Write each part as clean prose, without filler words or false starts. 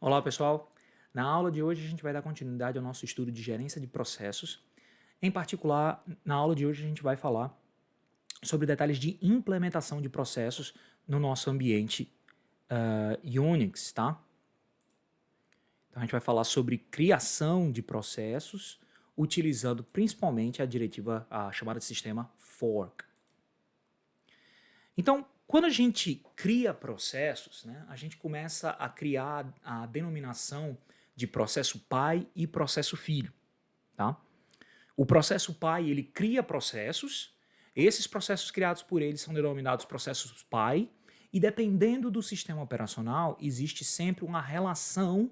Olá, pessoal. Na aula de hoje a gente vai dar continuidade ao nosso estudo de gerência de processos. Em particular, na aula de hoje a gente vai falar sobre detalhes de implementação de processos no nosso ambiente Unix, tá? Então a gente vai falar sobre criação de processos utilizando principalmente a chamada de sistema fork. Então, quando a gente cria processos, né, a gente começa a criar a denominação de processo pai e processo filho, tá? O processo pai, ele cria processos, esses processos criados por ele são denominados processos pai, e dependendo do sistema operacional, existe sempre uma relação,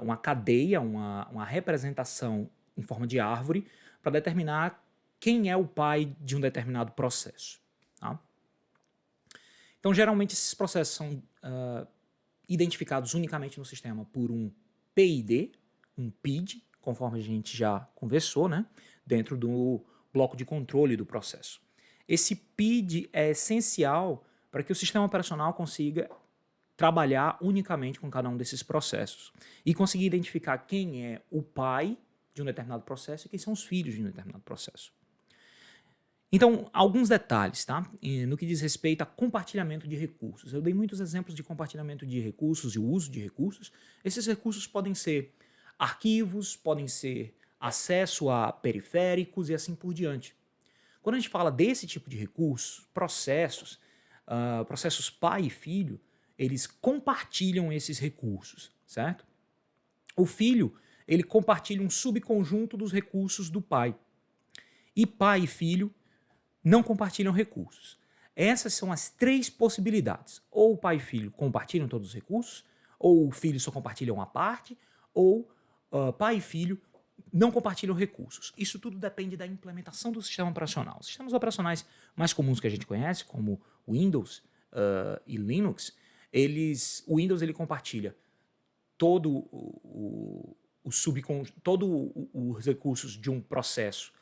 uma cadeia, uma representação em forma de árvore para determinar quem é o pai de um determinado processo, tá? Então, geralmente, esses processos são identificados unicamente no sistema por um PID, um PID, conforme a gente já conversou, né, dentro do bloco de controle do processo. Esse PID é essencial para que o sistema operacional consiga trabalhar unicamente com cada um desses processos e conseguir identificar quem é o pai de um determinado processo e quem são os filhos de um determinado processo. Então, alguns detalhes, tá? No que diz respeito a compartilhamento de recursos. Eu dei muitos exemplos de compartilhamento de recursos e o uso de recursos. Esses recursos podem ser arquivos, podem ser acesso a periféricos e assim por diante. Quando a gente fala desse tipo de recursos, processos pai e filho, eles compartilham esses recursos, certo? O filho, ele compartilha um subconjunto dos recursos do pai. E pai e filho não compartilham recursos. Essas são as três possibilidades. Ou o pai e filho compartilham todos os recursos, ou o filho só compartilha uma parte, ou pai e filho não compartilham recursos. Isso tudo depende da implementação do sistema operacional. Os sistemas operacionais mais comuns que a gente conhece, como Windows e Linux, o Windows ele compartilha todo os recursos de um processo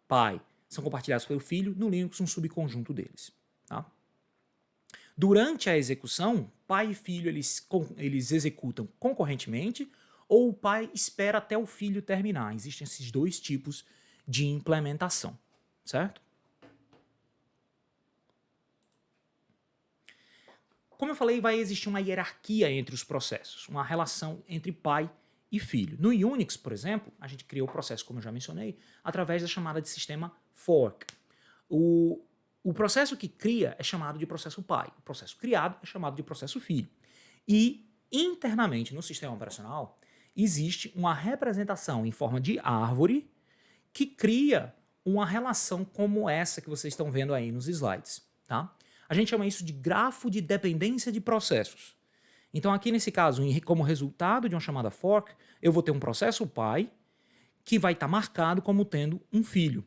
pai são compartilhados pelo filho, no Linux um subconjunto deles. Tá? Durante a execução, pai e filho eles executam concorrentemente ou o pai espera até o filho terminar. Existem esses dois tipos de implementação, certo? Como eu falei, vai existir uma hierarquia entre os processos, uma relação entre pai e filho. No Unix, por exemplo, a gente criou o processo, como eu já mencionei, através da chamada de sistema fork. O processo que cria é chamado de processo pai, o processo criado é chamado de processo filho. E internamente no sistema operacional existe uma representação em forma de árvore que cria uma relação como essa que vocês estão vendo aí nos slides, tá? A gente chama isso de grafo de dependência de processos. Então aqui nesse caso, como resultado de uma chamada fork, eu vou ter um processo pai que vai estar marcado como tendo um filho.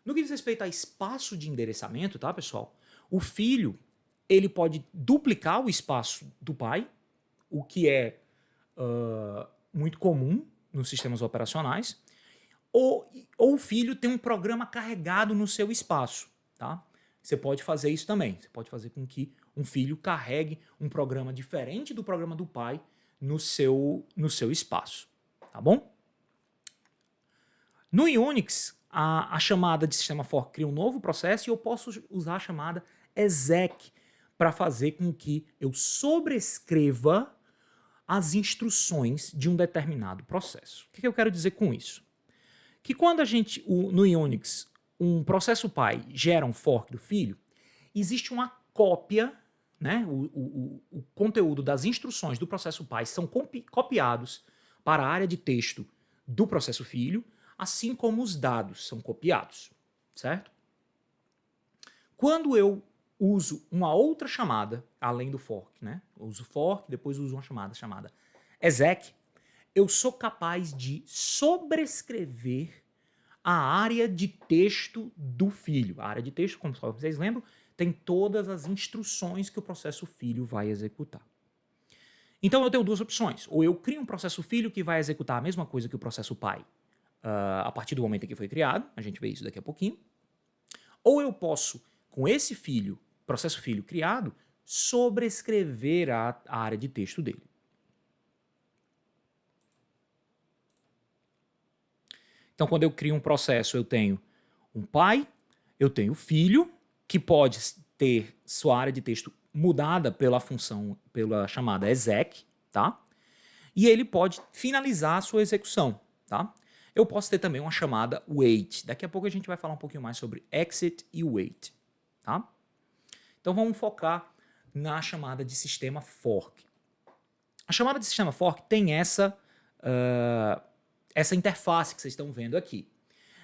No que diz respeito a espaço de endereçamento, tá, pessoal? O filho, ele pode duplicar o espaço do pai, o que é muito comum nos sistemas operacionais, ou o filho tem um programa carregado no seu espaço, tá? Você pode fazer isso também. Você pode fazer com que um filho carregue um programa diferente do programa do pai no seu espaço, tá bom? No Unix, a chamada de sistema fork cria um novo processo e eu posso usar a chamada exec para fazer com que eu sobrescreva as instruções de um determinado processo. O que eu quero dizer com isso? Que quando no Unix, um processo pai gera um fork do filho, existe uma cópia, né? O conteúdo das instruções do processo pai são copiados para a área de texto do processo filho, assim como os dados são copiados, certo? Quando eu uso uma outra chamada, além do fork, né? Eu uso fork, depois uso uma chamada exec, eu sou capaz de sobrescrever a área de texto do filho. A área de texto, como vocês lembram, tem todas as instruções que o processo filho vai executar. Então eu tenho duas opções. Ou eu crio um processo filho que vai executar a mesma coisa que o processo pai a partir do momento em que foi criado, a gente vê isso daqui a pouquinho. Ou eu posso, com esse processo filho criado, sobrescrever a área de texto dele. Então, quando eu crio um processo, eu tenho um pai, eu tenho filho, que pode ter sua área de texto mudada pela função, pela chamada exec, tá? E ele pode finalizar a sua execução, tá? Eu posso ter também uma chamada wait. Daqui a pouco a gente vai falar um pouquinho mais sobre exit e wait, tá? Então vamos focar na chamada de sistema fork. A chamada de sistema fork tem essa interface que vocês estão vendo aqui.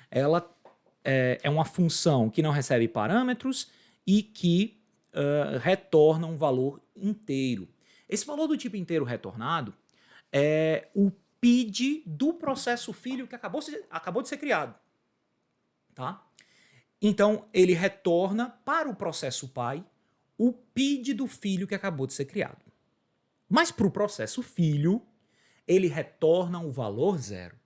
Ela é uma função que não recebe parâmetros e que retorna um valor inteiro. Esse valor do tipo inteiro retornado é o PID do processo filho que acabou de ser criado. Tá? Então, ele retorna para o processo pai o PID do filho que acabou de ser criado. Mas para o processo filho, ele retorna o valor zero.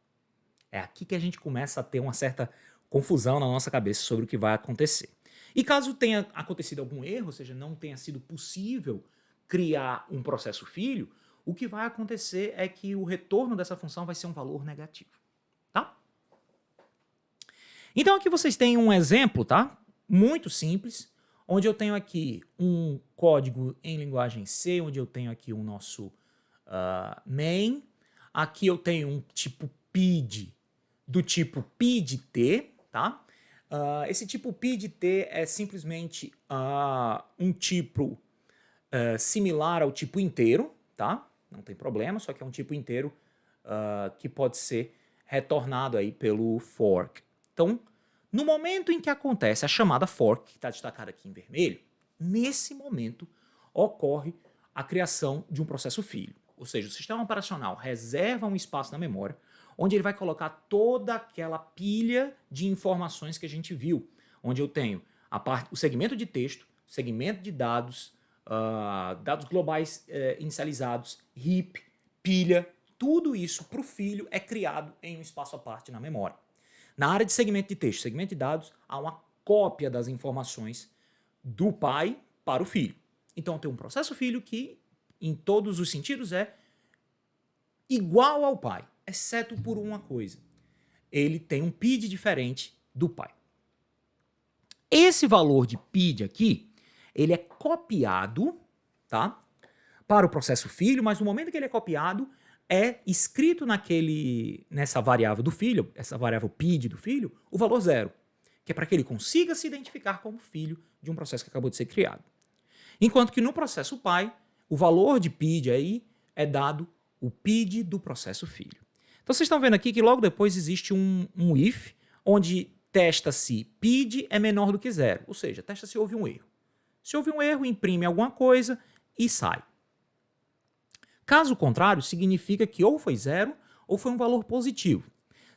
É aqui que a gente começa a ter uma certa confusão na nossa cabeça sobre o que vai acontecer. E caso tenha acontecido algum erro, ou seja, não tenha sido possível criar um processo filho, o que vai acontecer é que o retorno dessa função vai ser um valor negativo. Tá? Então aqui vocês têm um exemplo, tá? Muito simples, onde eu tenho aqui um código em linguagem C, onde eu tenho aqui o nosso main. Aqui eu tenho um tipo PID do tipo PID-T, tá? Esse tipo PID-T é simplesmente um tipo similar ao tipo inteiro, tá? Não tem problema, só que é um tipo inteiro que pode ser retornado aí pelo fork. Então, no momento em que acontece a chamada fork, que está destacada aqui em vermelho, nesse momento ocorre a criação de um processo filho. Ou seja, o sistema operacional reserva um espaço na memória onde ele vai colocar toda aquela pilha de informações que a gente viu, onde eu tenho o segmento de texto, segmento de dados, dados globais inicializados, heap, pilha, tudo isso para o filho é criado em um espaço à parte na memória. Na área de segmento de texto, segmento de dados, há uma cópia das informações do pai para o filho. Então tem um processo filho que, em todos os sentidos, é igual ao pai, exceto por uma coisa. Ele tem um PID diferente do pai. Esse valor de PID aqui, ele é copiado, tá, para o processo filho, mas no momento que ele é copiado, é escrito nessa variável do filho, essa variável PID do filho, o valor zero, que é para que ele consiga se identificar como filho de um processo que acabou de ser criado. Enquanto que no processo pai, o valor de PID aí é dado o PID do processo filho. Então vocês estão vendo aqui que logo depois existe um if, onde testa-se PID é menor do que zero, ou seja, testa se houve um erro. Se houve um erro, imprime alguma coisa e sai. Caso contrário, significa que ou foi zero ou foi um valor positivo.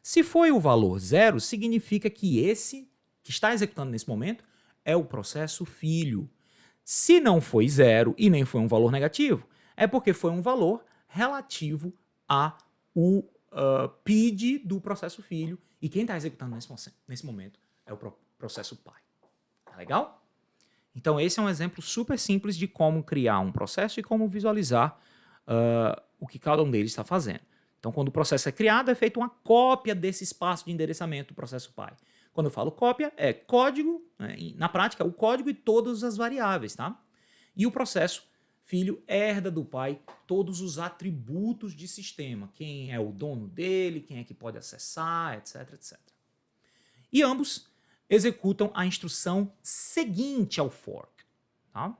Se foi o valor zero, significa que esse que está executando nesse momento é o processo filho. Se não foi zero e nem foi um valor negativo, é porque foi um valor relativo ao PID do processo filho, e quem está executando nesse momento é o processo pai. Tá legal? Então esse é um exemplo super simples de como criar um processo e como visualizar o que cada um deles está fazendo. Então quando o processo é criado, é feita uma cópia desse espaço de endereçamento do processo pai. Quando eu falo cópia, é código, né, na prática, o código e todas as variáveis, tá? E o processo filho herda do pai todos os atributos de sistema, quem é o dono dele, quem é que pode acessar, etc, etc. E ambos executam a instrução seguinte ao fork, tá?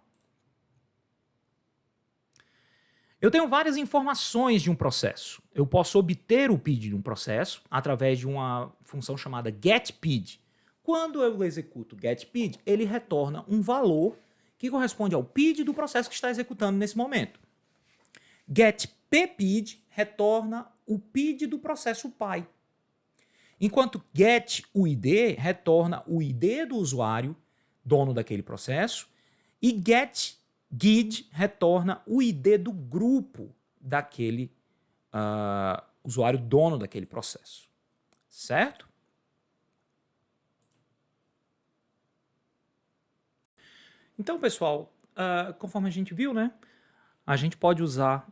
Eu tenho várias informações de um processo. Eu posso obter o PID de um processo através de uma função chamada getPID. Quando eu executo getPID, ele retorna um valor que corresponde ao PID do processo que está executando nesse momento. getPPID retorna o PID do processo pai. Enquanto getUID retorna o ID do usuário, dono daquele processo, e getGID retorna o ID do grupo daquele usuário dono daquele processo. Certo? Então, pessoal, conforme a gente viu, né, a gente pode usar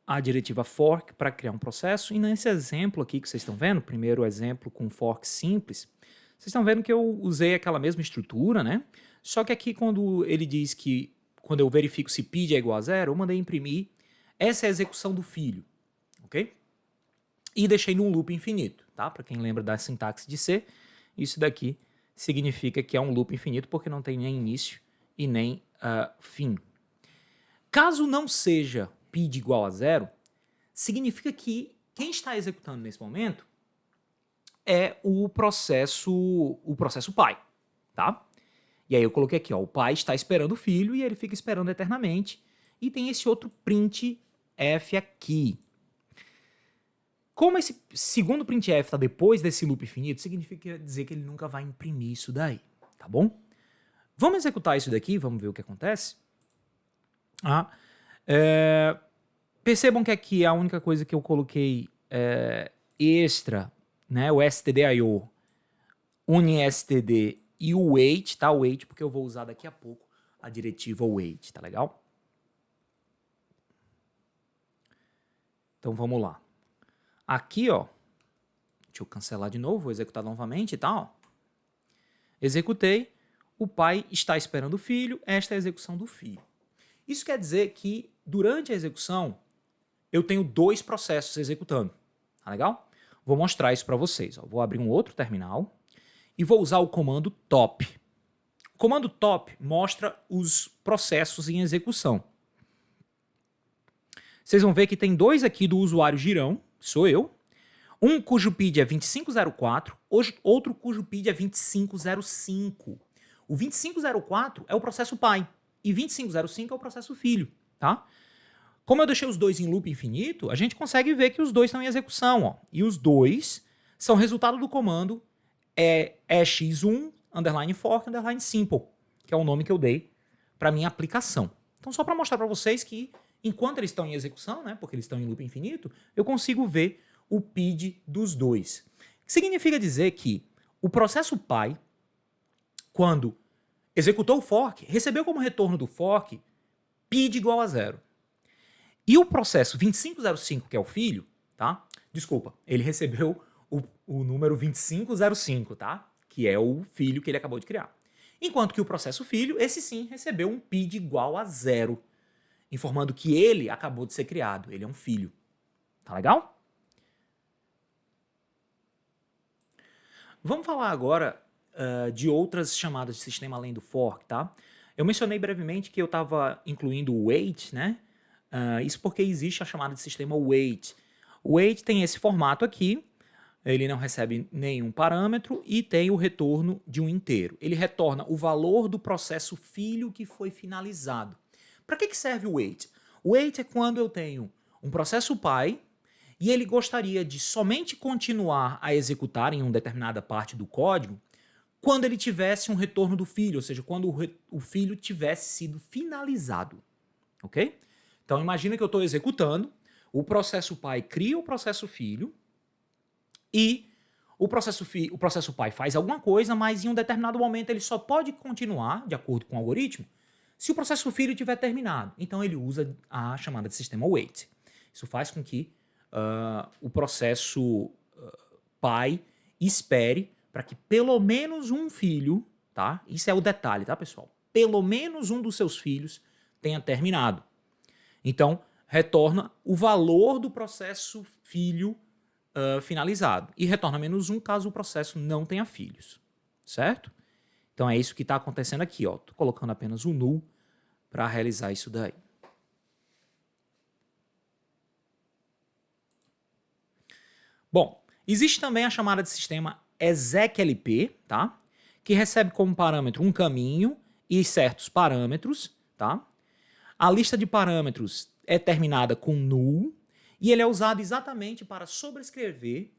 a diretiva fork para criar um processo, e nesse exemplo aqui que vocês estão vendo, primeiro exemplo com fork simples, vocês estão vendo que eu usei aquela mesma estrutura, né? Só que aqui quando ele diz que, quando eu verifico se PID é igual a zero, eu mandei imprimir, essa é a execução do filho, ok? E deixei num loop infinito, tá? Para quem lembra da sintaxe de C, isso daqui significa que é um loop infinito porque não tem nem início e nem fim. Caso não seja PID igual a zero, significa que quem está executando nesse momento é o processo pai, tá? E aí eu coloquei aqui, ó, o pai está esperando o filho e ele fica esperando eternamente. E tem esse outro printf aqui. Como esse segundo printf está depois desse loop infinito, significa dizer que ele nunca vai imprimir isso daí, tá bom? Vamos executar isso daqui, vamos ver o que acontece. Percebam que aqui a única coisa que eu coloquei extra, né, o stdio, unistd e o wait, tá? O wait porque eu vou usar daqui a pouco a diretiva wait, tá legal? Então vamos lá. Aqui, ó, deixa eu cancelar de novo, vou executar novamente, tá? Ó. Executei, o pai está esperando o filho, esta é a execução do filho. Isso quer dizer que durante a execução eu tenho dois processos executando, tá legal? Vou mostrar isso para vocês. Ó. Vou abrir um outro terminal e vou usar o comando top. O comando top mostra os processos em execução. Vocês vão ver que tem dois aqui do usuário Girão, que sou eu, um cujo PID é 2504, outro cujo PID é 2505. O 2504 é o processo pai e 2505 é o processo filho, tá? Como eu deixei os dois em loop infinito, a gente consegue ver que os dois estão em execução, ó. E os dois são resultado do comando x1 underline fork underline simple, que é o nome que eu dei para minha aplicação. Então só para mostrar para vocês que enquanto eles estão em execução, né, porque eles estão em loop infinito, eu consigo ver o PID dos dois. Que significa dizer que o processo pai, quando executou o fork, recebeu como retorno do fork PID igual a zero. E o processo 2505, que é o filho, tá? Desculpa, ele recebeu o número 2505, tá? Que é o filho que ele acabou de criar. Enquanto que o processo filho, esse sim, recebeu um PID igual a zero, informando que ele acabou de ser criado, ele é um filho. Tá legal? Vamos falar agora de outras chamadas de sistema além do fork, tá? Eu mencionei brevemente que eu estava incluindo o wait, né? Isso porque existe a chamada de sistema wait. O wait tem esse formato aqui, ele não recebe nenhum parâmetro e tem o retorno de um inteiro. Ele retorna o valor do processo filho que foi finalizado. Para que serve o wait? O wait é quando eu tenho um processo pai e ele gostaria de somente continuar a executar em uma determinada parte do código quando ele tivesse um retorno do filho, ou seja, quando o filho tivesse sido finalizado, ok? Então imagina que eu estou executando, o processo pai cria o processo filho e o processo pai faz alguma coisa, mas em um determinado momento ele só pode continuar, de acordo com o algoritmo, se o processo filho tiver terminado. Então ele usa a chamada de sistema wait. Isso faz com que o processo pai espere para que pelo menos um filho, tá? Isso é o detalhe, tá, pessoal? Pelo menos um dos seus filhos tenha terminado. Então, retorna o valor do processo filho finalizado. E retorna menos um caso o processo não tenha filhos. Certo? Então é isso que está acontecendo aqui. Estou colocando apenas o null para realizar isso daí. Bom, existe também a chamada de sistema execlp, tá? Que recebe como parâmetro um caminho e certos parâmetros, tá? A lista de parâmetros é terminada com null e ele é usado exatamente para sobrescrever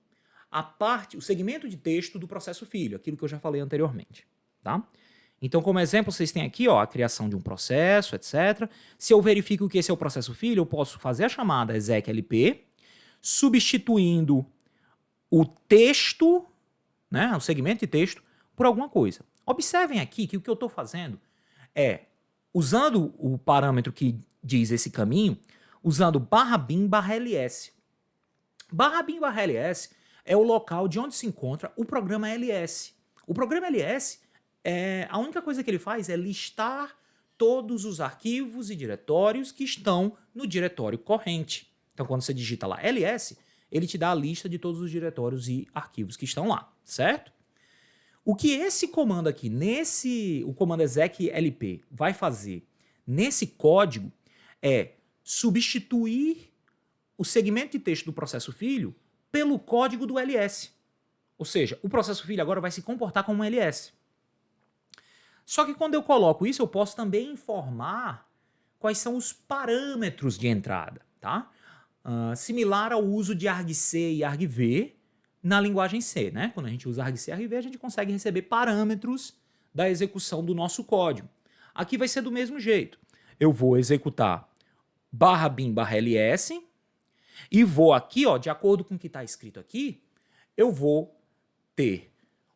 a parte, o segmento de texto do processo filho, aquilo que eu já falei anteriormente, tá? Então, como exemplo, vocês têm aqui, ó, a criação de um processo, etc. Se eu verifico que esse é o processo filho, eu posso fazer a chamada execlp, substituindo o texto, o segmento de texto, por alguma coisa. Observem aqui que o que eu estou fazendo é usando o parâmetro que diz esse caminho, usando barra bin barra ls. Barra bin barra ls é o local de onde se encontra o programa ls. O programa ls, a única coisa que ele faz é listar todos os arquivos e diretórios que estão no diretório corrente. Então, quando você digita lá ls, ele te dá a lista de todos os diretórios e arquivos que estão lá, certo? O que esse comando aqui, o comando exec_lp, vai fazer nesse código é substituir o segmento de texto do processo filho pelo código do ls. Ou seja, o processo filho agora vai se comportar como um ls. Só que quando eu coloco isso, eu posso também informar quais são os parâmetros de entrada, tá? Similar ao uso de argc e argv na linguagem C, né? Quando a gente usa argc e argv, a gente consegue receber parâmetros da execução do nosso código. Aqui vai ser do mesmo jeito. Eu vou executar barra bin barra ls e vou aqui, ó, de acordo com o que está escrito aqui, eu vou ter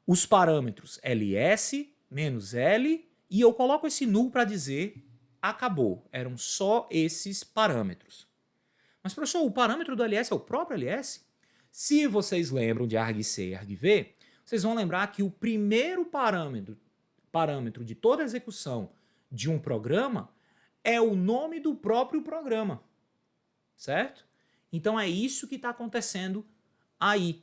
os parâmetros ls menos l e eu coloco esse null para dizer acabou. Eram só esses parâmetros. Mas, professor, o parâmetro do ls é o próprio ls? Se vocês lembram de argc e argv, vocês vão lembrar que o primeiro parâmetro de toda execução de um programa é o nome do próprio programa, certo? Então é isso que está acontecendo aí.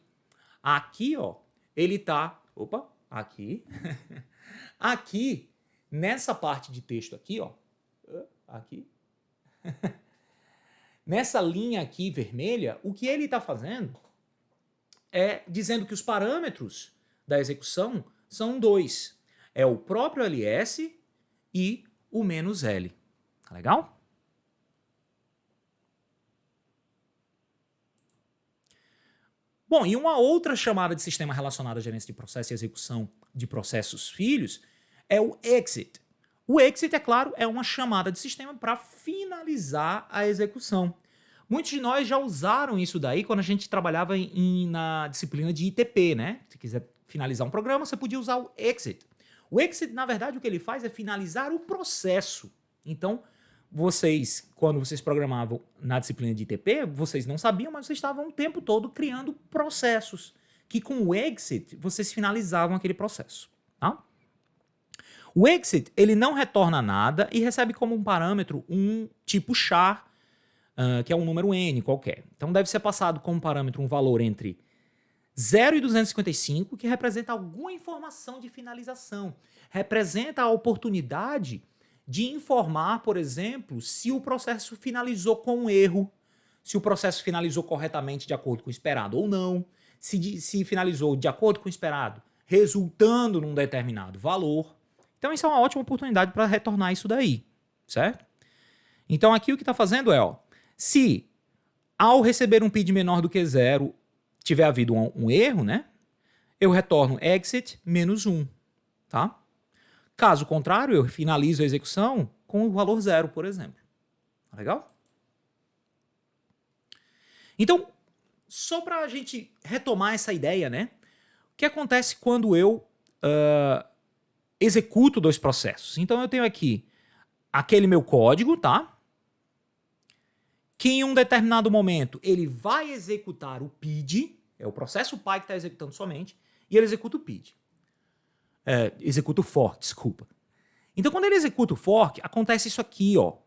Aqui, ó, ele está... Opa, aqui. Aqui, nessa parte de texto aqui, ó. Aqui. Nessa linha aqui vermelha, o que ele está fazendo é dizendo que os parâmetros da execução são dois. É o próprio ls e o menos l. Tá legal? Bom, e uma outra chamada de sistema relacionada à gerência de processo e execução de processos filhos é o exit. O exit, é claro, é uma chamada de sistema para finalizar a execução. Muitos de nós já usaram isso daí quando a gente trabalhava na disciplina de ITP, né? Se quiser finalizar um programa, você podia usar o exit. O exit, na verdade, o que ele faz é finalizar o processo. Então, quando vocês programavam na disciplina de ITP, vocês não sabiam, mas vocês estavam o tempo todo criando processos, que com o exit, vocês finalizavam aquele processo. Tá? O exit, ele não retorna nada e recebe como um parâmetro um tipo char, que é um número n qualquer. Então deve ser passado como parâmetro um valor entre 0 e 255, que representa alguma informação de finalização. Representa a oportunidade de informar, por exemplo, se o processo finalizou com um erro, se o processo finalizou corretamente de acordo com o esperado ou não, se finalizou de acordo com o esperado, resultando num determinado valor. Então isso é uma ótima oportunidade para retornar isso daí, certo? Então aqui o que está fazendo é, ó, se ao receber um PID menor do que 0 tiver havido um erro, né, eu retorno exit menos 1, tá? Caso contrário, eu finalizo a execução com o valor 0, por exemplo. Legal? Então, só para a gente retomar essa ideia, né? O que acontece quando eu executo dois processos? Então, eu tenho aqui aquele meu código, tá? Que em um determinado momento ele vai executar o PID, é o processo pai que está executando somente, e ele executa o PID. Executa o fork, desculpa. Então, quando ele executa o fork, acontece isso aqui, ó.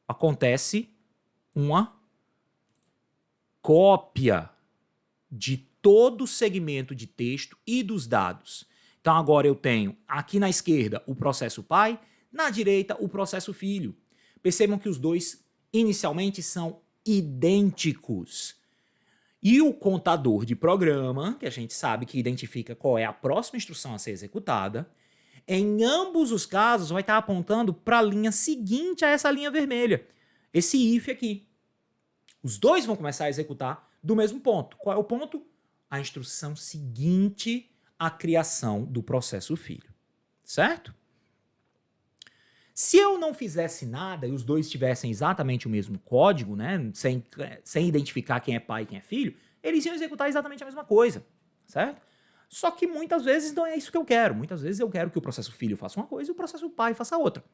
Acontece uma cópia de todo o segmento de texto e dos dados. Então, agora eu tenho aqui na esquerda o processo pai, na direita o processo filho. Percebam que os dois inicialmente são idênticos. E o contador de programa, que a gente sabe que identifica qual é a próxima instrução a ser executada, em ambos os casos vai estar apontando para a linha seguinte a essa linha vermelha, esse if aqui. Os dois vão começar a executar do mesmo ponto. Qual é o ponto? A instrução seguinte à criação do processo filho. Certo? Se eu não fizesse nada e os dois tivessem exatamente o mesmo código, né, sem identificar quem é pai e quem é filho, eles iam executar exatamente a mesma coisa, certo? Só que muitas vezes não é isso que eu quero. Muitas vezes eu quero que o processo filho faça uma coisa e o processo pai faça outra.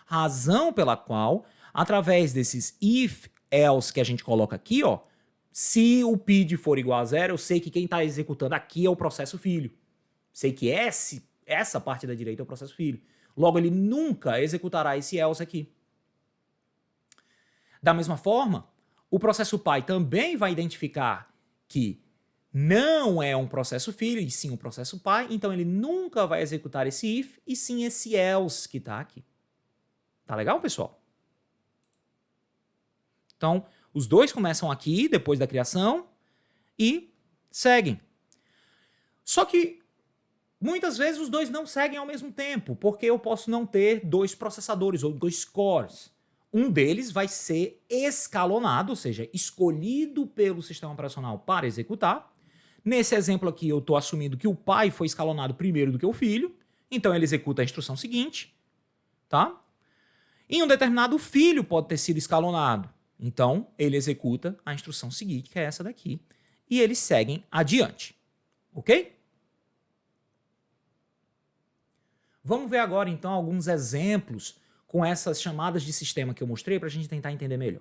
Razão pela qual, através desses if, else que a gente coloca aqui, ó, se o PID for igual a 0, eu sei que quem está executando aqui é o processo filho. Sei que essa parte da direita é o processo filho. Logo, ele nunca executará esse else aqui. Da mesma forma, o processo pai também vai identificar que não é um processo filho, e sim um processo pai, então ele nunca vai executar esse if, e sim esse else que está aqui. Tá legal, pessoal? Então, os dois começam aqui, depois da criação, e seguem. Só que, muitas vezes, os dois não seguem ao mesmo tempo, porque eu posso não ter dois processadores ou dois cores. Um deles vai ser escalonado, ou seja, escolhido pelo sistema operacional para executar. Nesse exemplo aqui, eu estou assumindo que o pai foi escalonado primeiro do que o filho, então ele executa a instrução seguinte, tá? Em um determinado, filho pode ter sido escalonado, então ele executa a instrução seguinte, que é essa daqui, e eles seguem adiante, ok? Vamos ver agora, então, alguns exemplos com essas chamadas de sistema que eu mostrei para a gente tentar entender melhor.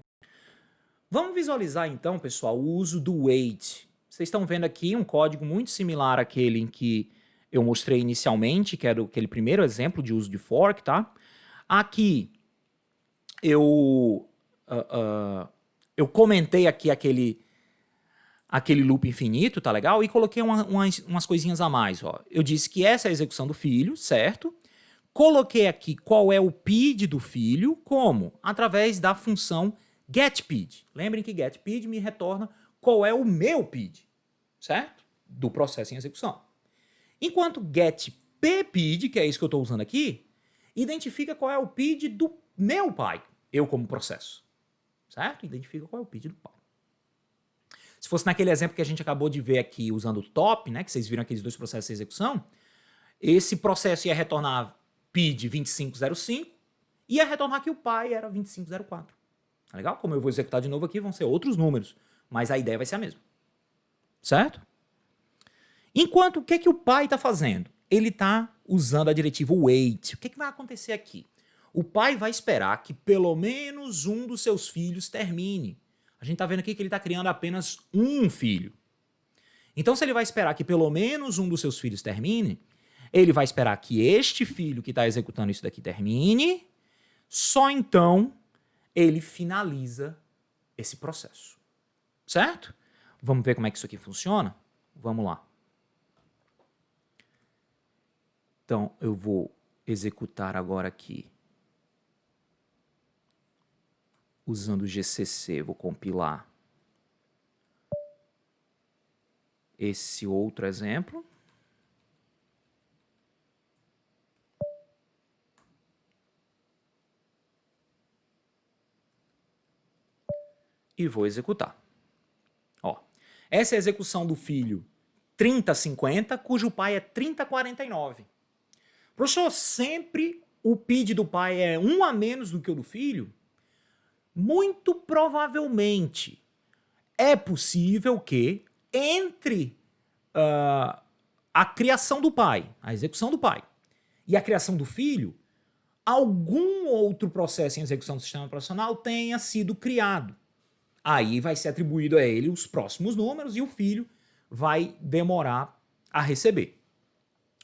Vamos visualizar, então, pessoal, o uso do wait. Vocês estão vendo aqui um código muito similar àquele em que eu mostrei inicialmente, que era aquele primeiro exemplo de uso de fork, tá? Aqui, eu comentei aqui aquele loop infinito, tá legal? E coloquei umas coisinhas a mais, ó. Eu disse que essa é a execução do filho, certo? Coloquei aqui qual é o PID do filho, como? Através da função getPID. Lembrem que getPID me retorna qual é o meu PID, certo? Do processo em execução. Enquanto getPPID, que é isso que eu estou usando aqui, identifica qual é o PID do meu pai, eu como processo, certo? Identifica qual é o PID do pai. Se fosse naquele exemplo que a gente acabou de ver aqui usando o top, né, que vocês viram aqueles dois processos de execução, esse processo ia retornar PID 2505 e ia retornar que o pai era 2504. Tá legal? Como eu vou executar de novo aqui, vão ser outros números, mas a ideia vai ser a mesma. Certo? Enquanto, o que é que o pai está fazendo? Ele está usando a diretiva wait. O que é que vai acontecer aqui? O pai vai esperar que pelo menos um dos seus filhos termine. A gente está vendo aqui que ele está criando apenas um filho. Então, se ele vai esperar que pelo menos um dos seus filhos termine, ele vai esperar que este filho que está executando isso daqui termine, só então ele finaliza esse processo. Certo? Vamos ver como é que isso aqui funciona? Vamos lá. Então, eu vou executar agora aqui usando o GCC, vou compilar esse outro exemplo. E vou executar. Ó, essa é a execução do filho 3050, cujo pai é 3049. Professor, sempre o PID do pai é um a menos do que o do filho? Muito provavelmente é possível que entre a criação do pai, a execução do pai, e a criação do filho, algum outro processo em execução do sistema operacional tenha sido criado. Aí vai ser atribuído a ele os próximos números e o filho vai demorar a receber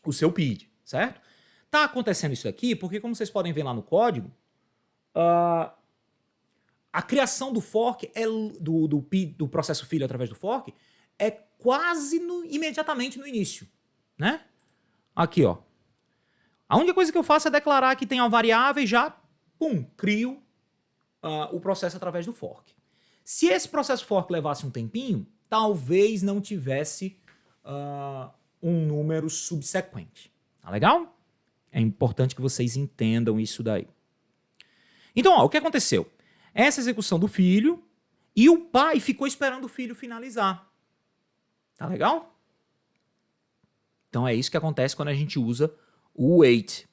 o seu PID, certo? Tá acontecendo isso aqui porque, como vocês podem ver lá no código, a criação do fork, do processo filho através do fork, é quase imediatamente no início, né? Aqui, ó. A única coisa que eu faço é declarar que tem uma variável e já, pum, crio o processo através do fork. Se esse processo fork levasse um tempinho, talvez não tivesse um número subsequente. Tá legal? É importante que vocês entendam isso daí. Então, ó, o que aconteceu? Essa execução do filho e o pai ficou esperando o filho finalizar. Tá legal? Então é isso que acontece quando a gente usa o wait.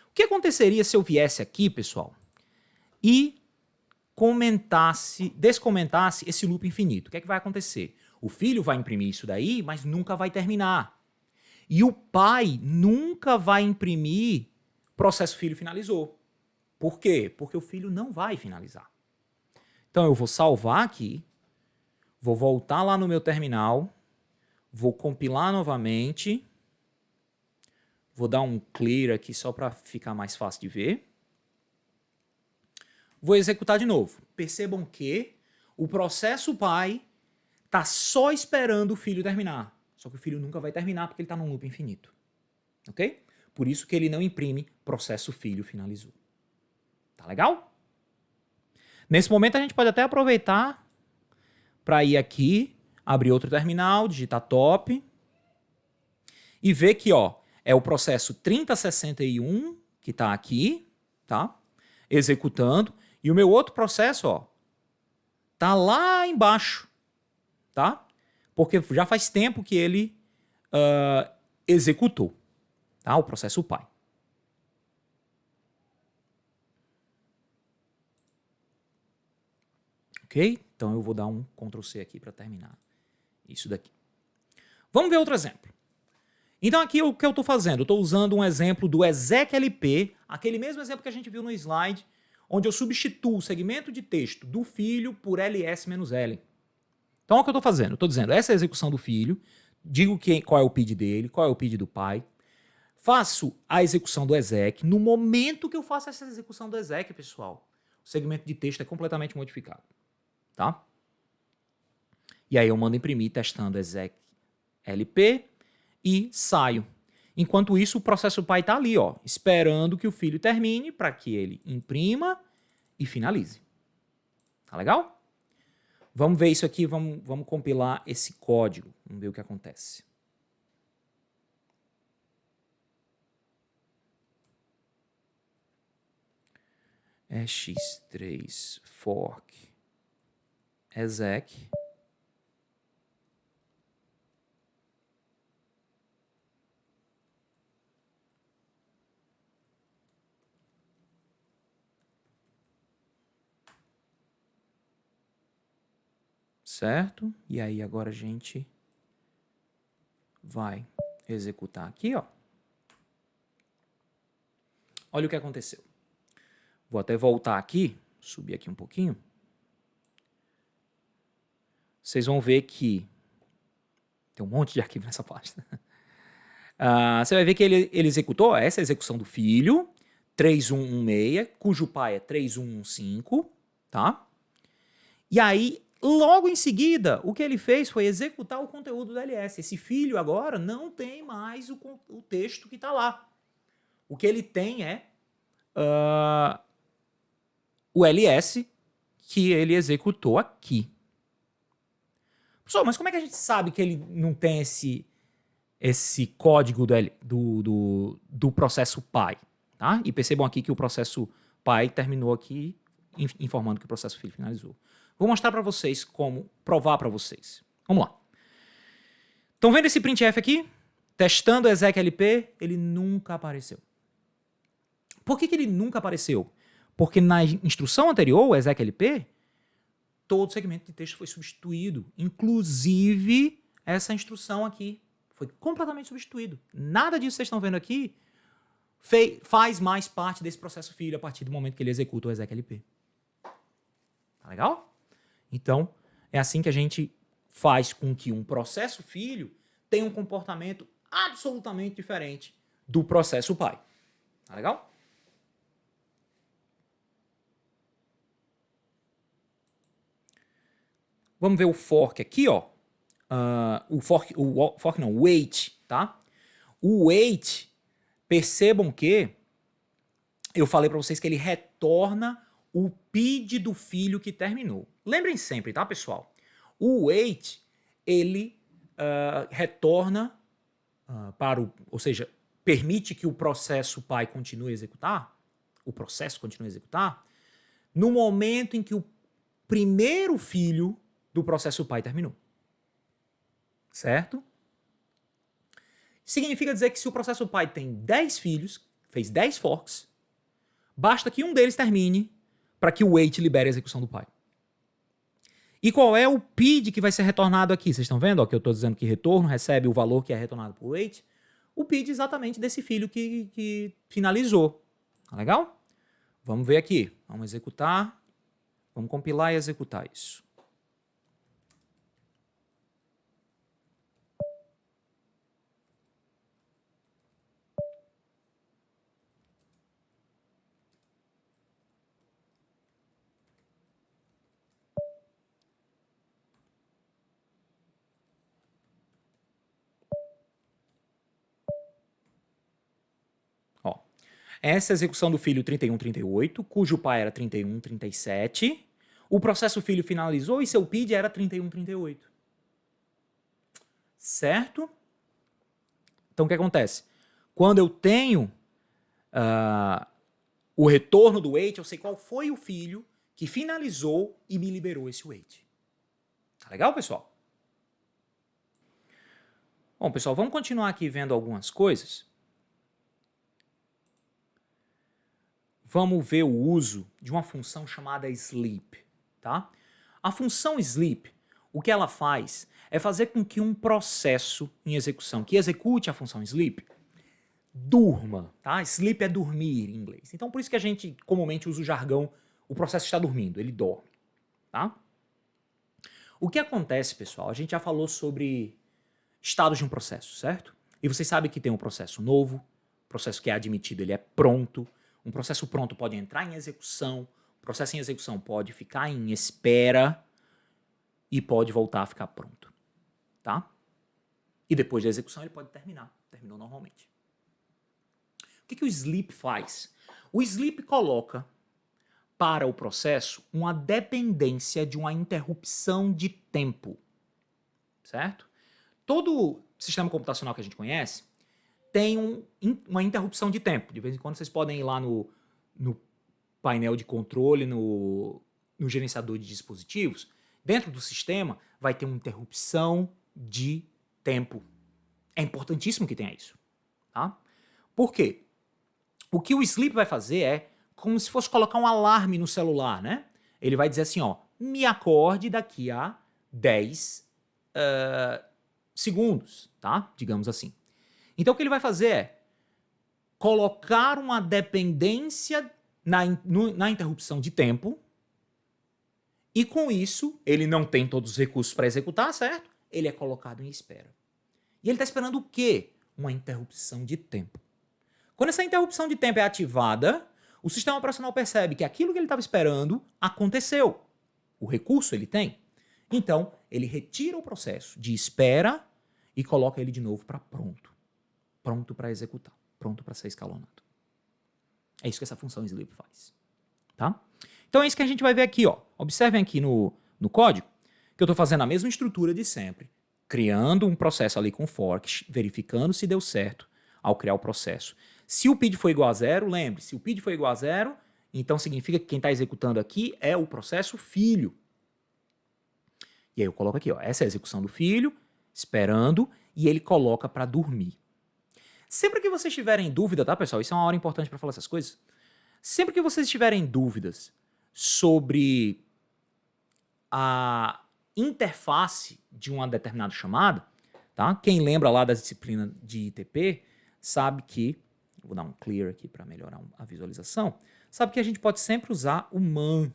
O que aconteceria se eu viesse aqui, pessoal, e descomentasse esse loop infinito? O que é que vai acontecer? O filho vai imprimir isso daí, mas nunca vai terminar. E o pai nunca vai imprimir Processo filho finalizou. Por quê? Porque o filho não vai finalizar. Então eu vou salvar aqui, vou voltar lá no meu terminal, vou compilar novamente, vou dar um clear aqui só para ficar mais fácil de ver. Vou executar de novo. Percebam que o processo pai está só esperando o filho terminar. Só que o filho nunca vai terminar porque ele está num loop infinito. Ok? Por isso que ele não imprime processo filho finalizou. Tá legal? Nesse momento a gente pode até aproveitar para ir aqui, abrir outro terminal, digitar top e ver que ó, é o processo 3061 que está aqui, tá? Executando. E o meu outro processo, ó, tá lá embaixo, tá? Porque já faz tempo que ele executou, tá? O processo pai. Ok? Então eu vou dar um Ctrl C aqui para terminar isso daqui. Vamos ver outro exemplo. Então aqui o que eu estou fazendo? Eu estou usando um exemplo do execlp, aquele mesmo exemplo que a gente viu no slide, onde eu substituo o segmento de texto do filho por ls-l. Então, o que eu estou fazendo? Eu estou dizendo, essa é a execução do filho, digo qual é o PID dele, qual é o PID do pai, faço a execução do exec. No momento que eu faço essa execução do exec, pessoal, o segmento de texto é completamente modificado. Tá? E aí eu mando imprimir testando exec lp e saio. Enquanto isso, o processo pai está ali, ó, esperando que o filho termine para que ele imprima e finalize. Tá legal? Vamos ver isso aqui, vamos compilar esse código. Vamos ver o que acontece. x3 fork exec certo? E aí agora a gente vai executar aqui, ó. Olha o que aconteceu. Vou até voltar aqui, subir aqui um pouquinho. Vocês vão ver que tem um monte de arquivo nessa pasta. Você vai ver que ele executou essa execução do filho, 3116, cujo pai é 3115, tá? E aí, logo em seguida, o que ele fez foi executar o conteúdo do ls. Esse filho agora não tem mais o texto que está lá. O que ele tem é o ls que ele executou aqui. Pessoal, mas como é que a gente sabe que ele não tem esse código do processo pai? Tá? E percebam aqui que o processo pai terminou aqui informando que o processo filho finalizou. Vou mostrar para vocês como provar para vocês. Vamos lá. Estão vendo esse printf aqui? Testando execlp, ele nunca apareceu. Por que ele nunca apareceu? Porque na instrução anterior, o execlp, todo segmento de texto foi substituído, inclusive essa instrução aqui. Foi completamente substituído. Nada disso que vocês estão vendo aqui faz mais parte desse processo filho a partir do momento que ele executa o execlp. Tá legal? Então, é assim que a gente faz com que um processo filho tenha um comportamento absolutamente diferente do processo pai. Tá legal? Vamos ver o fork aqui, ó. O fork não, o wait, tá? O wait, percebam que eu falei para vocês que ele retorna o PID do filho que terminou. Lembrem sempre, tá, pessoal? O wait, ele retorna ou seja, permite que o processo pai continue a executar, o processo continue a executar, no momento em que o primeiro filho do processo pai terminou. Certo? Significa dizer que se o processo pai tem 10 filhos, fez 10 forks, basta que um deles termine para que o wait libere a execução do pai. E qual é o PID que vai ser retornado aqui? Vocês estão vendo ó, que eu estou dizendo que retorno recebe o valor que é retornado por wait? O PID exatamente desse filho que finalizou. Tá legal? Vamos ver aqui. Vamos executar. Vamos compilar e executar isso. Ó, essa é a execução do filho 3138, cujo pai era 3137. O processo filho finalizou e seu PID era 3138. Certo? Então, o que acontece? Quando eu tenho o retorno do wait, eu sei qual foi o filho que finalizou e me liberou esse wait. Tá legal, pessoal? Bom, pessoal, vamos continuar aqui vendo algumas coisas. Vamos ver o uso de uma função chamada sleep, tá? A função sleep, o que ela faz é fazer com que um processo em execução que execute a função sleep durma, tá? Sleep é dormir em inglês. Então por isso que a gente comumente usa o jargão, o processo está dormindo, ele dorme, tá? O que acontece, pessoal? A gente já falou sobre estados de um processo, certo? E vocês sabem que tem um processo novo, processo que é admitido, ele é pronto. Um processo pronto pode entrar em execução, o processo em execução pode ficar em espera e pode voltar a ficar pronto, tá? E depois da execução ele pode terminar, terminou normalmente. O que o sleep faz? O sleep coloca para o processo uma dependência de uma interrupção de tempo, certo? Todo sistema computacional que a gente conhece tem uma interrupção de tempo. De vez em quando vocês podem ir lá no painel de controle, no gerenciador de dispositivos. Dentro do sistema vai ter uma interrupção de tempo. É importantíssimo que tenha isso. Tá? Por quê? O que o sleep vai fazer é como se fosse colocar um alarme no celular, né? Ele vai dizer assim, ó, me acorde daqui a 10 segundos, tá? Digamos assim. Então o que ele vai fazer é colocar uma dependência na interrupção de tempo e com isso ele não tem todos os recursos para executar, certo? Ele é colocado em espera. E ele está esperando o quê? Uma interrupção de tempo. Quando essa interrupção de tempo é ativada, o sistema operacional percebe que aquilo que ele estava esperando aconteceu. O recurso ele tem. Então, ele retira o processo de espera e coloca ele de novo para pronto. Pronto para executar. Pronto para ser escalonado. É isso que essa função sleep faz. Tá? Então é isso que a gente vai ver aqui. Ó. Observem aqui no código que eu estou fazendo a mesma estrutura de sempre. Criando um processo ali com fork, verificando se deu certo ao criar o processo. Se o PID for igual a zero, lembre, se o PID for igual a zero, então significa que quem está executando aqui é o processo filho. E aí eu coloco aqui, ó, essa é a execução do filho, esperando, e ele coloca para dormir. Sempre que vocês tiverem dúvida, tá, pessoal? Isso é uma hora importante para falar essas coisas. Sempre que vocês tiverem dúvidas sobre a interface de uma determinada chamada, tá? Quem lembra lá da disciplina de ITP sabe que, vou dar um clear aqui para melhorar a visualização, sabe que a gente pode sempre usar o man,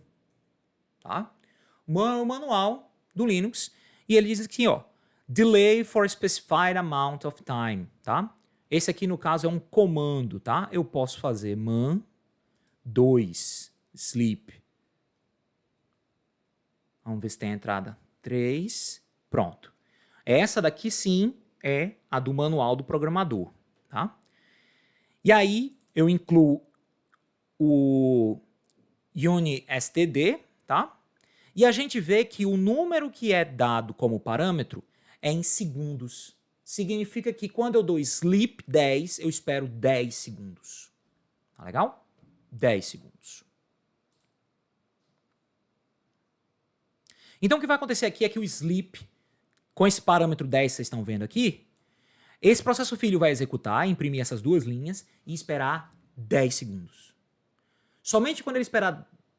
tá? O man é o manual do Linux e ele diz aqui, ó, delay for specified amount of time, tá? Esse aqui no caso é um comando, tá? Eu posso fazer man 2 sleep. Vamos ver se tem a entrada 3. Pronto. Essa daqui sim é a do manual do programador, tá? E aí eu incluo o UniSTD, tá? E a gente vê que o número que é dado como parâmetro é em segundos. Significa que quando eu dou sleep 10, eu espero 10 segundos. Tá legal? 10 segundos. Então o que vai acontecer aqui é que o sleep, com esse parâmetro 10 que vocês estão vendo aqui, esse processo filho vai executar, imprimir essas duas linhas e esperar 10 segundos. Somente quando ele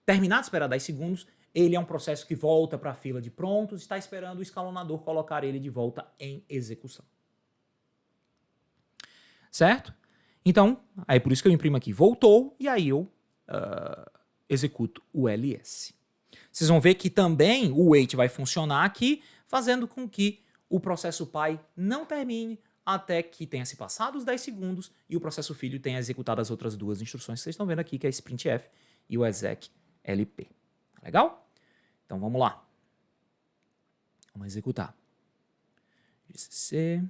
terminar de esperar 10 segundos, ele é um processo que volta para a fila de prontos e está esperando o escalonador colocar ele de volta em execução. Certo? Então, aí por isso que eu imprimo aqui voltou, e aí eu executo o ls. Vocês vão ver que também o wait vai funcionar aqui, fazendo com que o processo pai não termine até que tenha se passado os 10 segundos e o processo filho tenha executado as outras duas instruções que vocês estão vendo aqui, que é esse printf e o exec lp. Legal? Então vamos lá. Vamos executar. GCC.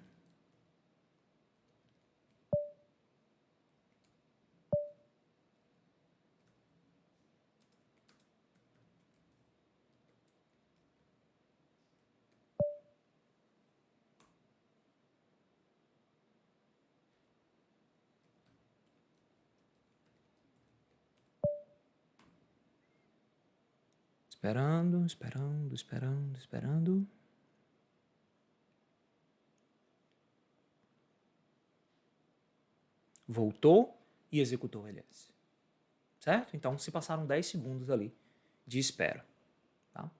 Esperando, esperando, esperando, esperando. Voltou e executou o ls. Certo? Então se passaram 10 segundos ali de espera. Tá?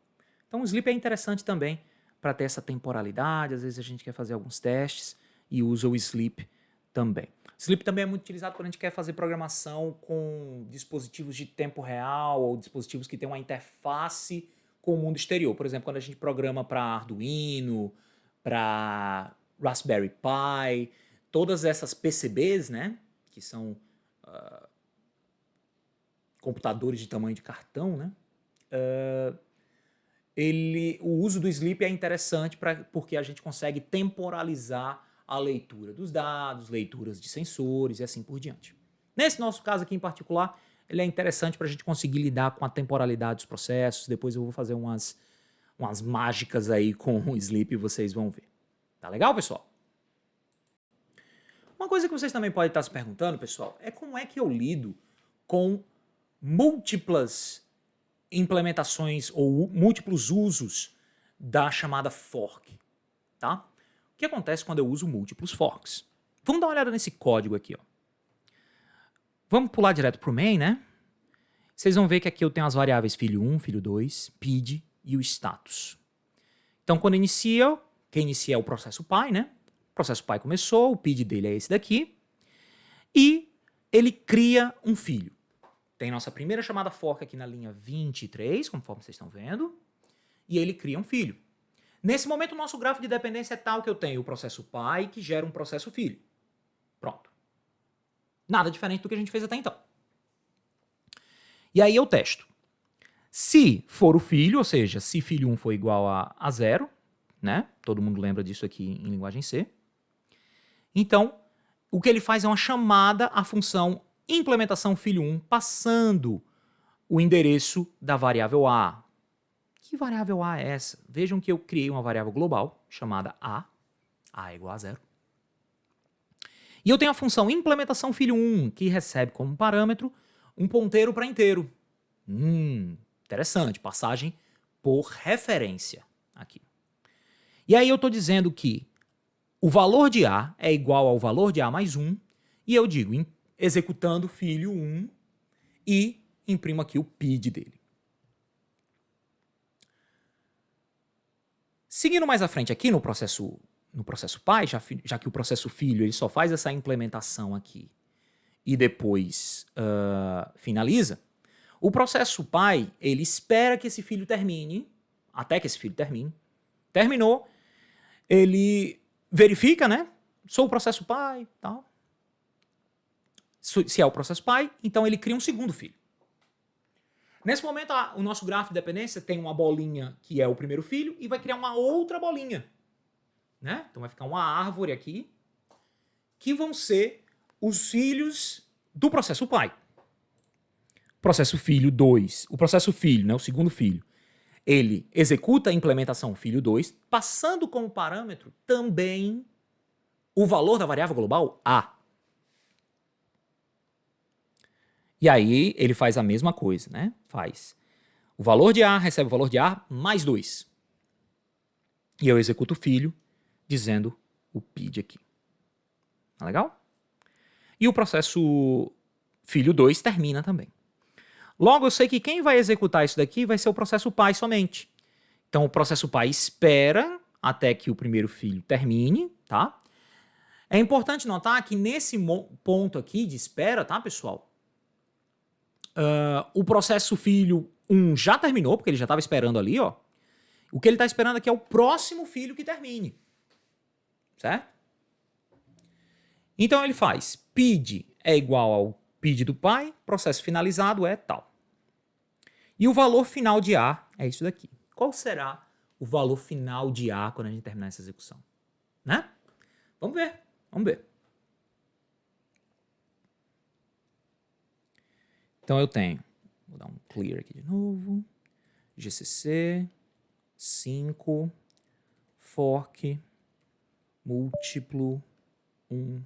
Então o sleep é interessante também para ter essa temporalidade. Às vezes a gente quer fazer alguns testes e usa o sleep também. Sleep também é muito utilizado quando a gente quer fazer programação com dispositivos de tempo real ou dispositivos que têm uma interface com o mundo exterior. Por exemplo, quando a gente programa para Arduino, para Raspberry Pi, todas essas PCBs, né, que são computadores de tamanho de cartão, né, o uso do sleep é interessante porque a gente consegue temporalizar a leitura dos dados, leituras de sensores e assim por diante. Nesse nosso caso aqui em particular, ele é interessante para a gente conseguir lidar com a temporalidade dos processos. Depois eu vou fazer umas mágicas aí com o sleep e vocês vão ver. Tá legal, pessoal? Uma coisa que vocês também podem estar se perguntando, pessoal, é como é que eu lido com múltiplas implementações ou múltiplos usos da chamada fork, tá? O que acontece quando eu uso múltiplos forks? Vamos dar uma olhada nesse código aqui, ó. Vamos pular direto para o main, né? Vocês vão ver que aqui eu tenho as variáveis filho1, filho2, pid e o status. Então, quando inicia, quem inicia é o processo pai, né? O processo pai começou, o pid dele é esse daqui, e ele cria um filho. Tem nossa primeira chamada fork aqui na linha 23, conforme vocês estão vendo, e ele cria um filho. Nesse momento, o nosso gráfico de dependência é tal que eu tenho o processo pai que gera um processo filho. Pronto. Nada diferente do que a gente fez até então. E aí eu testo. Se for o filho, ou seja, se filho 1 for igual a 0, né? Todo mundo lembra disso aqui em linguagem C. Então, o que ele faz é uma chamada à função implementação filho 1 passando o endereço da variável A. Que variável A é essa? Vejam que eu criei uma variável global chamada A é igual a 0. E eu tenho a função implementação filho 1, que recebe como parâmetro um ponteiro para inteiro. Interessante, passagem por referência aqui. E aí eu estou dizendo que o valor de A é igual ao valor de A mais 1, e eu digo, executando filho 1, e imprimo aqui o PID dele. Seguindo mais à frente aqui no processo pai, já que o processo filho ele só faz essa implementação aqui e depois finaliza, o processo pai ele espera que esse filho termine, até que esse filho termine. Terminou, ele verifica, né? Sou o processo pai, tal. Se é o processo pai, então ele cria um segundo filho. Nesse momento, o nosso gráfico de dependência tem uma bolinha que é o primeiro filho e vai criar uma outra bolinha. Né? Então vai ficar uma árvore aqui que vão ser os filhos do processo pai. Processo filho 2, o processo filho, né, o segundo filho, ele executa a implementação filho 2, passando como parâmetro também o valor da variável global A. E aí ele faz a mesma coisa, né? Faz o valor de A, recebe o valor de A mais 2. E eu executo o filho, dizendo o PID aqui. Tá legal? E o processo filho 2 termina também. Logo, eu sei que quem vai executar isso daqui vai ser o processo pai somente. Então, o processo pai espera até que o primeiro filho termine, tá? É importante notar que nesse ponto aqui de espera, tá, pessoal? O processo filho 1 já terminou, porque ele já estava esperando ali, ó. O que ele está esperando aqui é o próximo filho que termine. Certo? Então ele faz PID é igual ao PID do pai, processo finalizado é tal. E o valor final de A é isso daqui. Qual será o valor final de A quando a gente terminar essa execução? Né? Vamos ver, vamos ver. Então eu tenho, vou dar um clear aqui de novo, GCC, 5, fork, múltiplo, 1.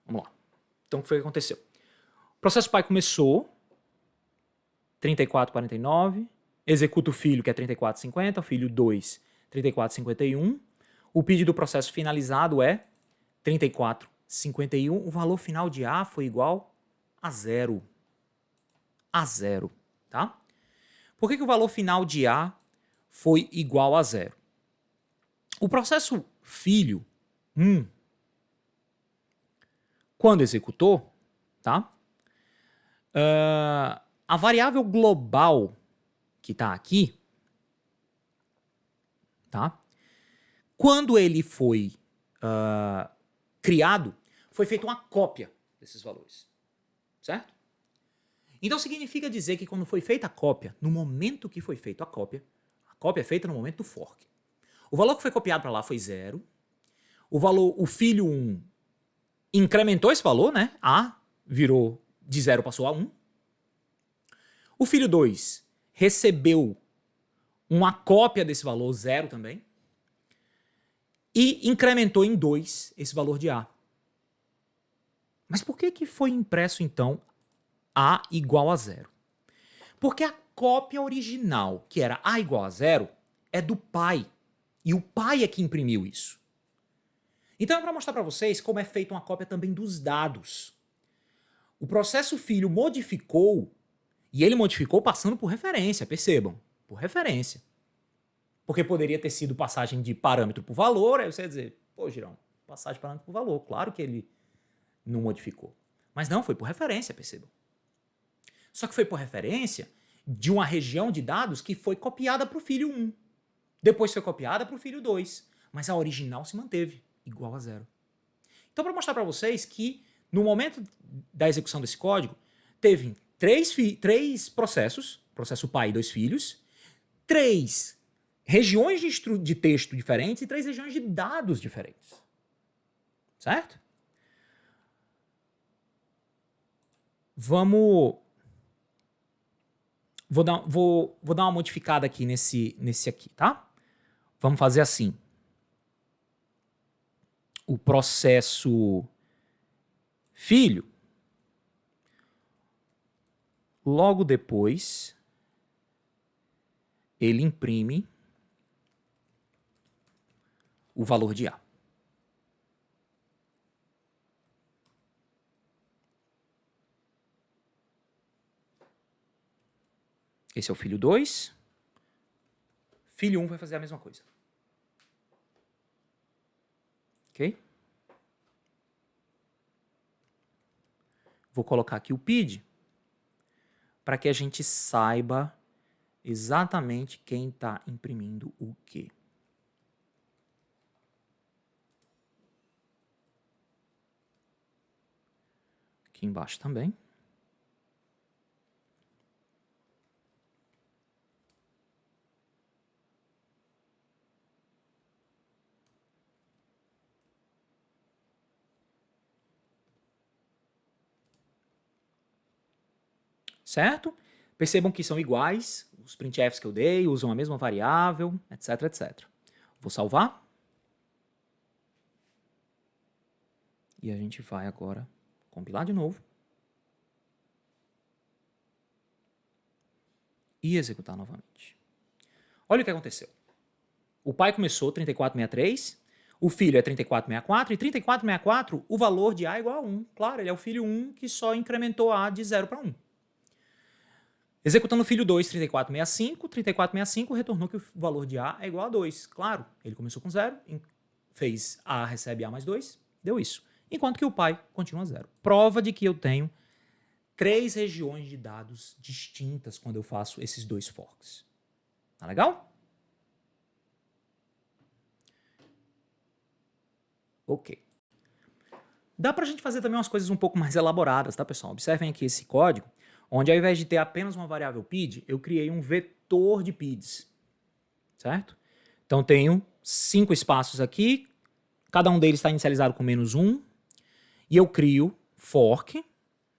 Vamos lá. Então o que foi que aconteceu? O processo pai começou, 34,49, executa o filho, que é 34,50, o filho 2, 34,51. O PID do processo finalizado é 34,51. O valor final de A foi igual a zero. A zero, tá? Por que o valor final de A foi igual a zero? O processo filho 1, quando executou, tá? A variável global que está aqui, tá? Quando ele foi criado, foi feita uma cópia desses valores, certo? Então significa dizer que quando foi feita a cópia, no momento que foi feita a cópia é feita no momento do fork. O valor que foi copiado para lá foi 0. O filho 1 incrementou esse valor, né? A virou de 0 passou a 1. O filho 2 recebeu uma cópia desse valor, 0 também, e incrementou em 2 esse valor de A. Mas por que foi impresso, então, A igual a 0? Porque a cópia original, que era A igual a 0, é do pai. E o pai é que imprimiu isso. Então é para mostrar para vocês como é feita uma cópia também dos dados. O processo filho modificou, e ele modificou passando por referência, percebam, por referência. Porque poderia ter sido passagem de parâmetro por valor, aí você ia dizer, pô, Girão, passagem de parâmetro por valor, claro que ele não modificou. Mas não, foi por referência, percebam. Só que foi por referência de uma região de dados que foi copiada para o filho 1. Depois foi copiada para o filho 2. Mas a original se manteve, igual a 0. Então, para mostrar para vocês que no momento da execução desse código, teve três processos, processo pai e 2 filhos, 3 regiões de texto diferentes e 3 regiões de dados diferentes. Certo? Vou dar uma modificada aqui nesse aqui, tá? Vamos fazer assim. O processo filho, logo depois, ele imprime o valor de A. Esse é o filho 2. Filho 1 vai fazer a mesma coisa. Ok? Vou colocar aqui o PID para que a gente saiba exatamente quem está imprimindo o quê. Aqui embaixo também. Certo? Percebam que são iguais, os printfs que eu dei usam a mesma variável, etc, etc. Vou salvar. E a gente vai agora compilar de novo. E executar novamente. Olha o que aconteceu. O pai começou 3463, O filho é 3464 e 3464, o valor de A é igual a 1. Claro, ele é o filho 1 que só incrementou A de 0 para 1. Executando o filho 2, 3465, 3465 retornou que o valor de A é igual a 2. Claro, ele começou com 0, fez A recebe A mais 2, deu isso. Enquanto que o pai continua 0. Prova de que eu tenho 3 regiões de dados distintas quando eu faço esses 2 forks. Tá legal? Ok. Dá pra gente fazer também umas coisas um pouco mais elaboradas, tá, pessoal? Observem aqui esse código, onde ao invés de ter apenas uma variável PID, eu criei um vetor de PIDs, certo? Então tenho 5 espaços aqui, cada um deles está inicializado com -1, e eu crio fork,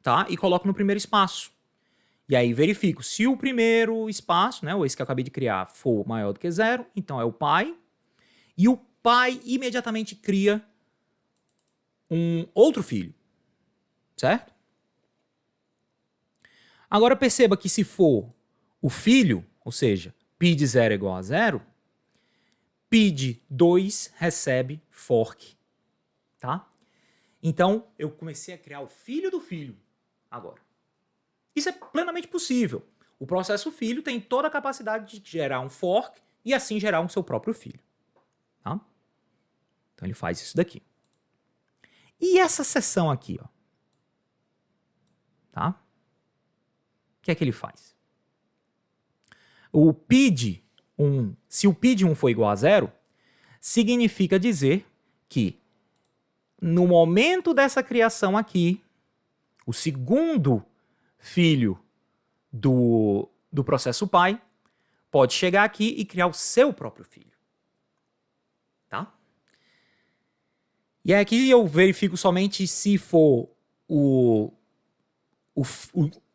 tá? E coloco no primeiro espaço. E aí verifico se o primeiro espaço, né, ou esse que eu acabei de criar, for maior do que 0, então é o pai, e o pai imediatamente cria um outro filho, certo? Agora perceba que se for o filho, ou seja, PID 0 é igual a 0, PID 2 recebe fork, tá? Então, eu comecei a criar o filho do filho agora. Isso é plenamente possível. O processo filho tem toda a capacidade de gerar um fork e assim gerar um seu próprio filho, tá? Então, ele faz isso daqui. E essa seção aqui, ó, tá? O que é que ele faz? O PID 1, se o PID 1 for igual a 0, significa dizer que no momento dessa criação aqui, o segundo filho do processo pai pode chegar aqui e criar o seu próprio filho, tá? E aqui eu verifico somente se for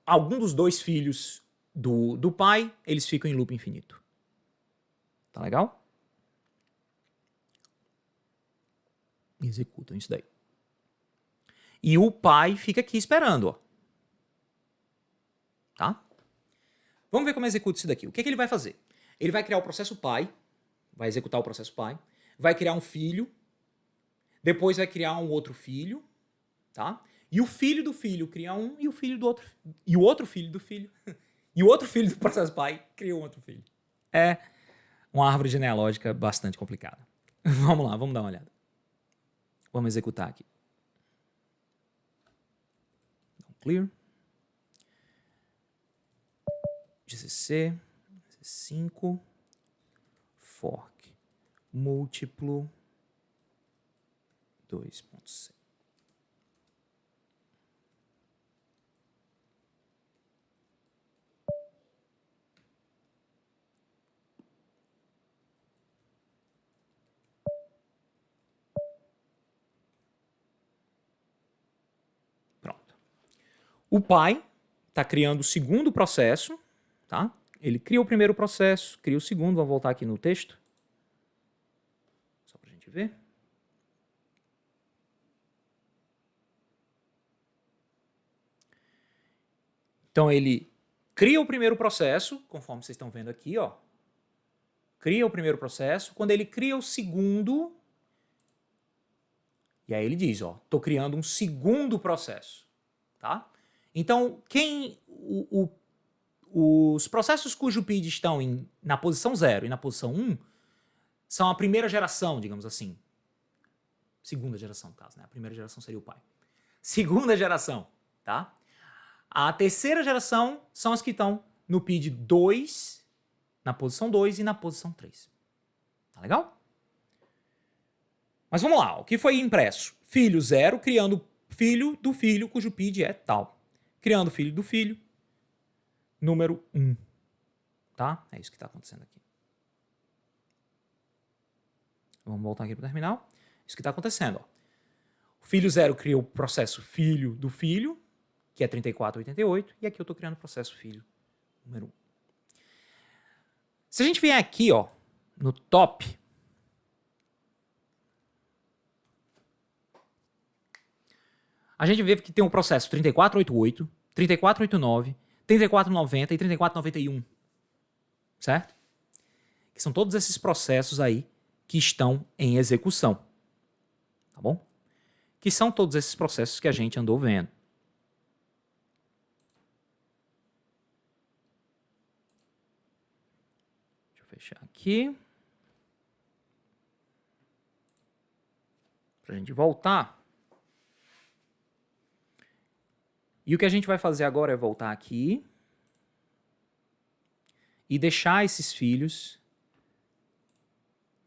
algum dos 2 filhos do pai, eles ficam em loop infinito. Tá legal? Executam isso daí. E o pai fica aqui esperando, ó. Tá? Vamos ver como executa isso daqui. O que é que ele vai fazer? Ele vai criar o processo pai, vai executar o processo pai, vai criar um filho, depois vai criar um outro filho, tá? E o filho do filho cria um, e o filho do outro, e o outro filho do filho, e o outro filho do processo pai cria um outro filho. É uma árvore genealógica bastante complicada. Vamos lá, vamos dar uma olhada. Vamos executar aqui. Clear. GCC, 5, fork, múltiplo, 2.c. Pronto. O pai está criando o segundo processo, tá? Ele cria o primeiro processo, cria o segundo. Vamos voltar aqui no texto, só para a gente ver. Então ele cria o primeiro processo, conforme vocês estão vendo aqui, ó. Cria o primeiro processo. Quando ele cria o segundo, e aí ele diz, ó, tô criando um segundo processo, tá? Então, os processos cujo PID estão na posição 0 e na posição 1 são a primeira geração, digamos assim. Segunda geração, no caso, né? A primeira geração seria o pai. Segunda geração, tá? A terceira geração são as que estão no PID 2, na posição 2 e na posição 3. Tá legal? Mas vamos lá, o que foi impresso? Filho 0 criando filho do filho cujo PID é tal. Criando filho do filho, número 1. Tá? É isso que está acontecendo aqui. Vamos voltar aqui para o terminal. Isso que está acontecendo. Ó. O filho 0 cria o processo filho do filho, que é 3488, e aqui eu estou criando o processo filho número 1. Se a gente vier aqui, ó, no top, a gente vê que tem um processo 3488, 3489, 3490 e 3491, certo? Que são todos esses processos aí que estão em execução, tá bom? Que são todos esses processos que a gente andou vendo. Deixa eu fechar aqui. Para a gente voltar. E o que a gente vai fazer agora é voltar aqui e deixar esses filhos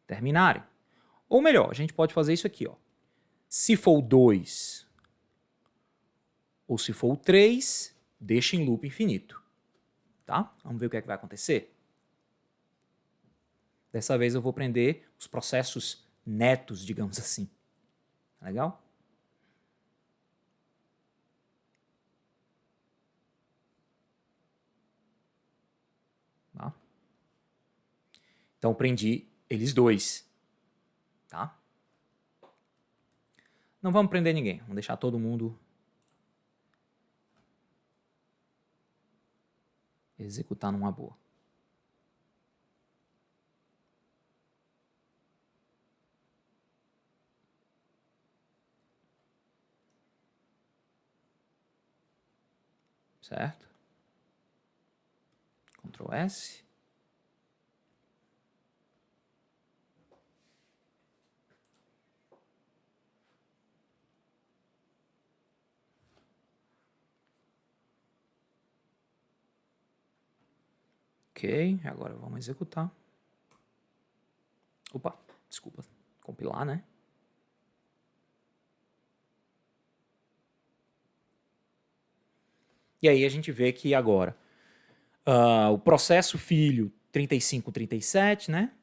terminarem. Ou melhor, a gente pode fazer isso aqui, ó. Se for o 2 ou se for o 3, deixa em loop infinito. Tá? Vamos ver o que é que vai acontecer. Dessa vez eu vou prender os processos netos, digamos assim. Legal? Tá? Então prendi eles dois. Tá? Não vamos prender ninguém. Vamos deixar todo mundo executar numa boa. Certo? Ctrl S. Ok, agora vamos executar. Opa, desculpa, compilar, né? E aí a gente vê que agora o processo filho 35, 37, né?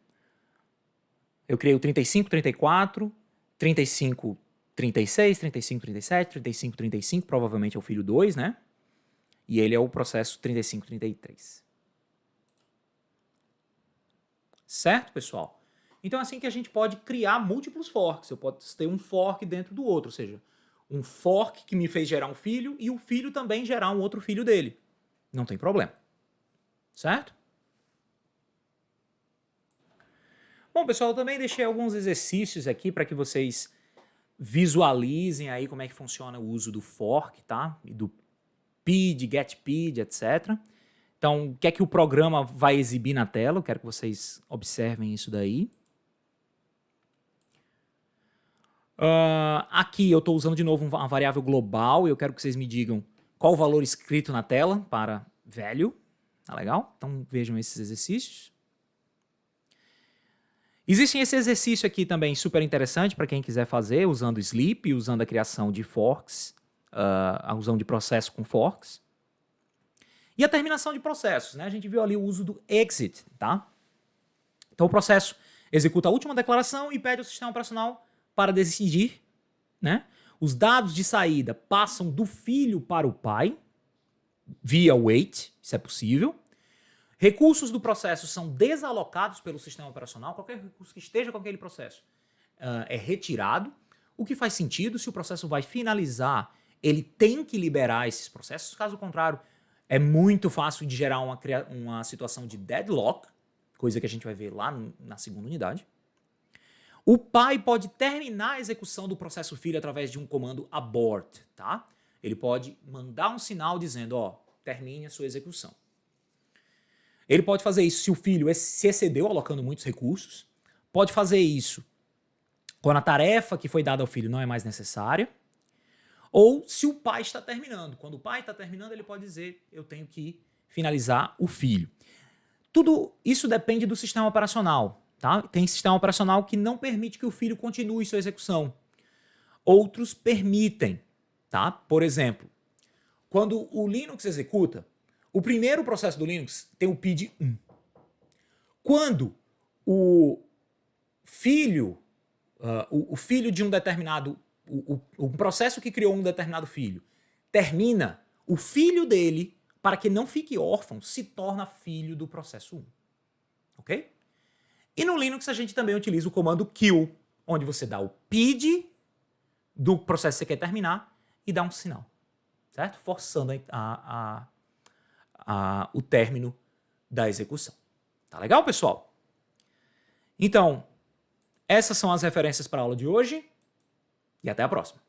Eu criei o 35, 34, 35, 36, 35, 37, 35, 35, provavelmente é o filho 2, né? E ele é o processo 35, 33. Certo, pessoal? Então é assim que a gente pode criar múltiplos forks. Eu posso ter um fork dentro do outro, ou seja, um fork que me fez gerar um filho e o filho também gerar um outro filho dele. Não tem problema. Certo? Bom, pessoal, eu também deixei alguns exercícios aqui para que vocês visualizem aí como é que funciona o uso do fork, tá? E do PID, getPID, etc. Então, o que é que o programa vai exibir na tela? Eu quero que vocês observem isso daí. Aqui eu estou usando de novo uma variável global e eu quero que vocês me digam qual o valor escrito na tela para value. Tá legal? Então vejam esses exercícios. Existe esse exercício aqui também super interessante para quem quiser fazer, usando sleep, usando a criação de forks, a usão de processo com forks. E a terminação de processos, né? A gente viu ali o uso do exit, tá? Então o processo executa a última declaração e pede ao sistema operacional para decidir, né? Os dados de saída passam do filho para o pai, via wait, isso é possível. Recursos do processo são desalocados pelo sistema operacional, qualquer recurso que esteja com aquele processo é retirado, o que faz sentido. Se o processo vai finalizar, ele tem que liberar esses processos, caso contrário, é muito fácil de gerar uma situação de deadlock, coisa que a gente vai ver lá na segunda unidade. O pai pode terminar a execução do processo filho através de um comando abort, tá? Ele pode mandar um sinal dizendo, ó, termine a sua execução. Ele pode fazer isso se o filho se excedeu alocando muitos recursos. Pode fazer isso quando a tarefa que foi dada ao filho não é mais necessária. Ou se o pai está terminando. Quando o pai está terminando, ele pode dizer, eu tenho que finalizar o filho. Tudo isso depende do sistema operacional. Tá? Tem sistema operacional que não permite que o filho continue sua execução. Outros permitem. Tá? Por exemplo, quando o Linux executa, o primeiro processo do Linux tem o PID 1. Quando o filho, o filho de um determinado, o processo que criou um determinado filho, termina, o filho dele, para que não fique órfão, se torna filho do processo 1. Ok? E no Linux a gente também utiliza o comando kill, onde você dá o PID do processo que você quer terminar e dá um sinal, certo? Forçando o término da execução. Tá legal, pessoal? Então, essas são as referências para a aula de hoje. e até a próxima.